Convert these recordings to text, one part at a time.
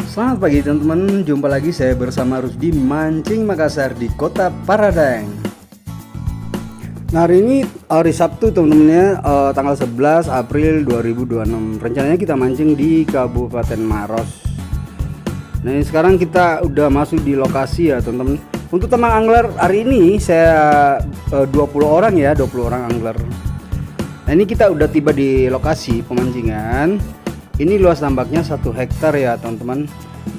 Selamat pagi teman-teman, jumpa lagi saya bersama Rusdi Mancing Makassar di Kota Paradang. Nah, hari ini hari Sabtu teman-teman ya, tanggal 11 April 2026. Rencananya kita mancing di Kabupaten Maros. Nah, ini sekarang kita udah masuk di lokasi ya teman-teman. Untuk teman angler hari ini saya 20 orang ya, 20 orang angler. Nah, ini kita udah tiba di lokasi pemancingan. Ini luas tambaknya 1 hektar ya teman-teman,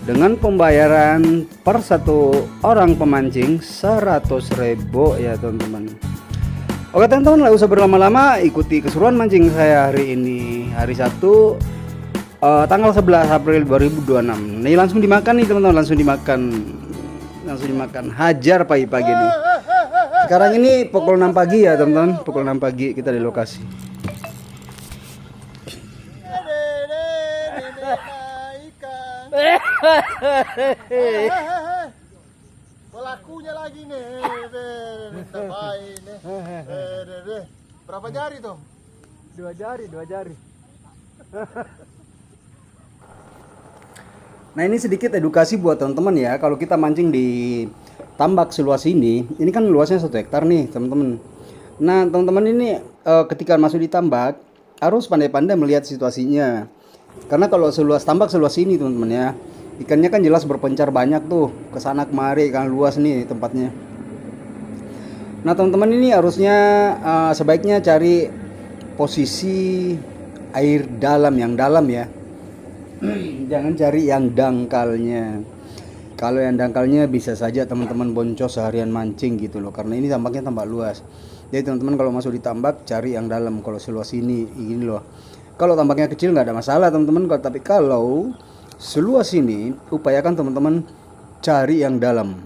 dengan pembayaran per satu orang pemancing 100.000 ya teman-teman. Oke teman-teman, nggak usah berlama-lama, ikuti keseruan mancing saya hari ini, hari Sabtu tanggal 11 April 2026. Nih langsung dimakan nih teman-teman, langsung dimakan, hajar pagi-pagi nih. Sekarang ini pukul 6 pagi ya teman-teman, pukul 6 pagi kita di lokasi. Pelakunya lagi nih, minta baik nih. Berapa jari tuh? 2 jari. Nah, ini sedikit edukasi buat teman-teman ya. Kalau kita mancing di tambak seluas ini kan luasnya 1 hektar nih teman-teman. Nah teman-teman ini ketika masuk di tambak harus pandai-pandai melihat situasinya. Karena kalau tambak seluas ini teman-teman ya, ikannya kan jelas berpencar banyak tuh, kesana kemari kan, luas nih tempatnya. Nah teman-teman ini harusnya sebaiknya cari posisi air dalam, yang dalam ya. Jangan cari yang dangkalnya. Kalau yang dangkalnya bisa saja teman-teman boncos seharian mancing gitu loh, karena ini tambaknya tambak luas. Jadi teman-teman kalau masuk di tambak cari yang dalam. Kalau seluas ini loh. Kalau tambaknya kecil nggak ada masalah teman-teman, tapi kalau seluas ini upayakan teman-teman cari yang dalam.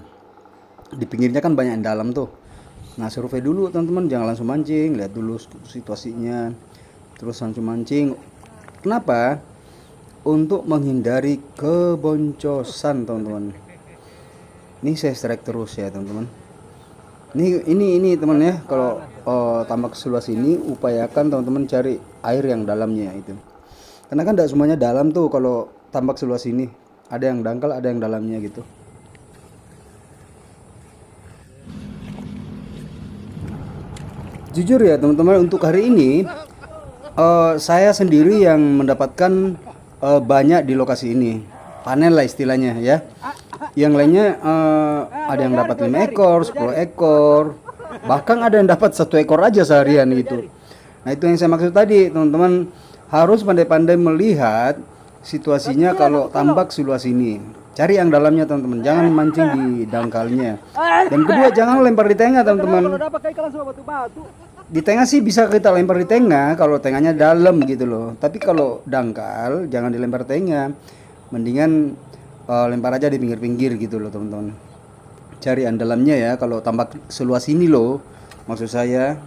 Di pinggirnya kan banyak yang dalam tuh. Nah, survei dulu teman-teman, jangan langsung mancing, lihat dulu situasinya terus langsung mancing. Kenapa? Untuk menghindari keboncosan teman-teman. Ini saya strike terus ya teman-teman. Ini teman ya, kalau tambak seluas ini upayakan teman-teman cari air yang dalamnya itu. Karena kan tidak semuanya dalam tuh kalau tambak seluas ini. Ada yang dangkal, ada yang dalamnya gitu. Jujur ya teman-teman, untuk hari ini saya sendiri yang mendapatkan banyak di lokasi ini. Panen lah istilahnya ya. Yang lainnya ada yang dapat 5 ekor, 10 ekor, bahkan ada yang dapat 1 ekor aja seharian gitu. Nah itu yang saya maksud tadi teman-teman, harus pandai-pandai melihat situasinya kalau tambak seluas ini. Cari yang dalamnya teman-teman, jangan mancing di dangkalnya. Dan kedua, jangan lempar di tengah teman-teman. Di tengah sih bisa kita lempar di tengah kalau tengahnya dalam gitu loh. Tapi kalau dangkal jangan dilempar tengah, mendingan lempar aja di pinggir-pinggir gitu loh teman-teman. Cari yang dalamnya ya kalau tambak seluas ini loh, maksud saya.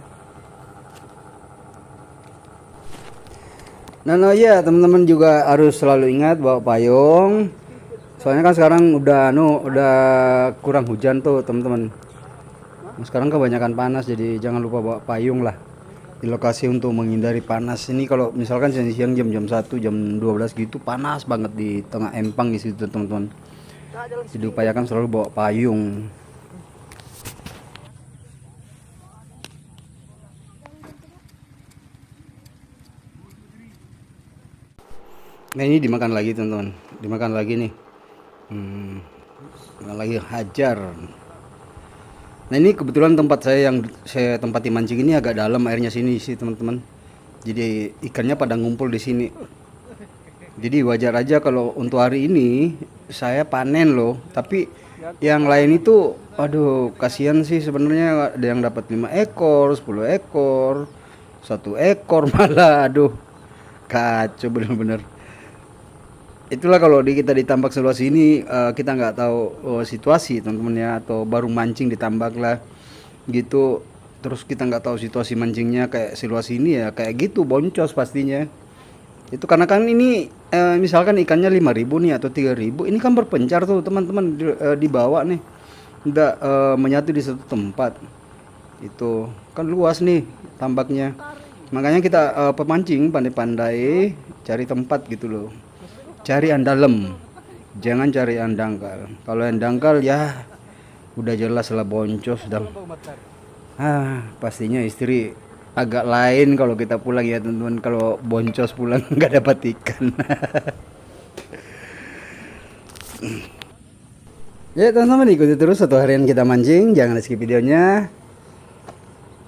Nah ya teman-teman juga harus selalu ingat bawa payung. Soalnya kan sekarang udah kurang hujan tuh teman-teman. Sekarang kebanyakan panas, jadi jangan lupa bawa payung lah di lokasi untuk menghindari panas. Ini kalau misalkan siang jam 1, jam 12 gitu panas banget di tengah empang di situ teman-teman. Jadi upayakan selalu bawa payung. Nah ini dimakan lagi teman-teman, dimakan lagi nih. Lagi hajar. Nah ini kebetulan tempat saya yang saya tempati mancing ini agak dalam airnya sini sih teman-teman. Jadi ikannya pada ngumpul di sini. Jadi wajar aja kalau untuk hari ini saya panen loh. Tapi yang lain itu, aduh kasihan sih sebenarnya, ada yang dapat 5 ekor, 10 ekor, 1 ekor malah, aduh kacau bener-bener. Itulah kalau kita ditambak seluas ini, kita nggak tahu situasi teman-teman ya, atau baru mancing ditambak lah gitu, terus kita nggak tahu situasi mancingnya kayak seluas ini ya, kayak gitu boncos pastinya. Itu karena kan ini misalkan ikannya 5.000 nih atau 3.000, ini kan berpencar tuh teman-teman di bawah nih, nggak menyatu di satu tempat. Itu kan luas nih tambaknya. Makanya kita pemancing pandai-pandai cari tempat gitu loh. Cari yang dalam, jangan cari yang dangkal. Kalau yang dangkal ya udah jelas lah boncos dan pastinya istri agak lain kalau kita pulang ya teman-teman. Kalau boncos pulang nggak dapat ikan. Ya teman-teman, ikuti terus satu harian kita mancing, jangan skip videonya.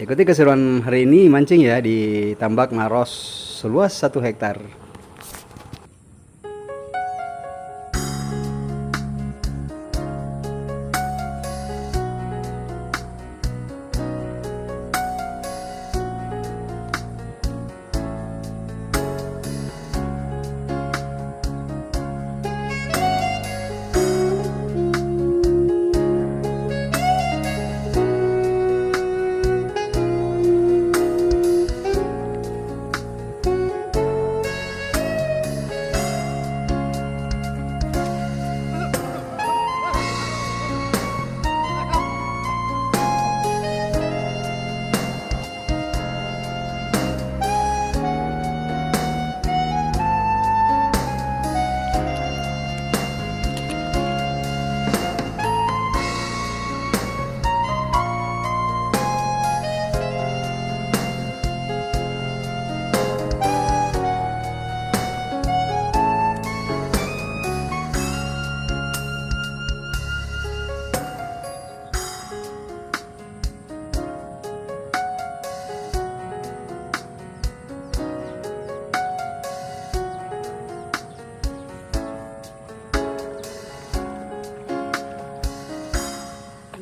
Ikuti keseruan hari ini mancing ya di tambak Maros seluas 1 hektar.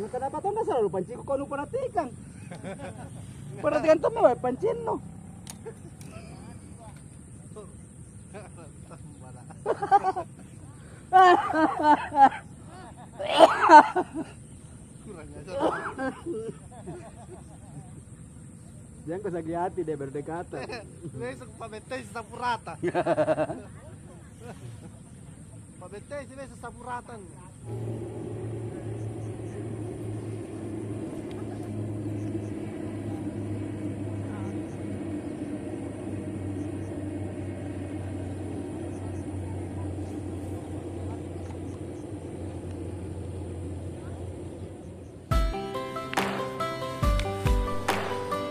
Kenapa tuh nggak selalu pancing kok nu perhatikan? Perhatikan tuh mau pancing no. Jangan kesagi hati deh berdekatan. Besok pabentay sa sapuratan. Pabentay sila sa sapuratan.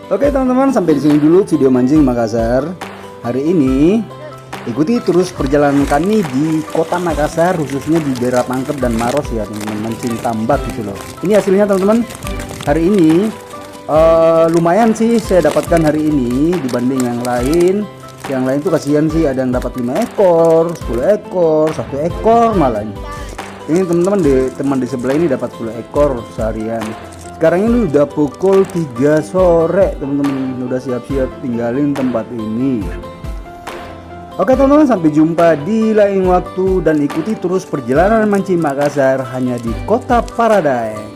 Oke teman-teman, sampai di sini dulu video mancing Makassar hari ini. Ikuti terus perjalanan kami di kota Makassar, khususnya di daerah Pangkep dan Maros ya teman-teman, mancing tambak gitu loh. Ini hasilnya teman-teman. Hari ini lumayan sih saya dapatkan hari ini dibanding yang lain. Yang lain tuh kasihan sih, ada yang dapat 5 ekor, 10 ekor, 1 ekor malah. Ini teman-teman teman di sebelah ini dapat 10 ekor seharian. Sekarang ini udah pukul 3 sore teman-teman, udah siap-siap tinggalin tempat ini. Oke teman-teman, sampai jumpa di lain waktu dan ikuti terus perjalanan mancing Makassar hanya di Kota Paradise.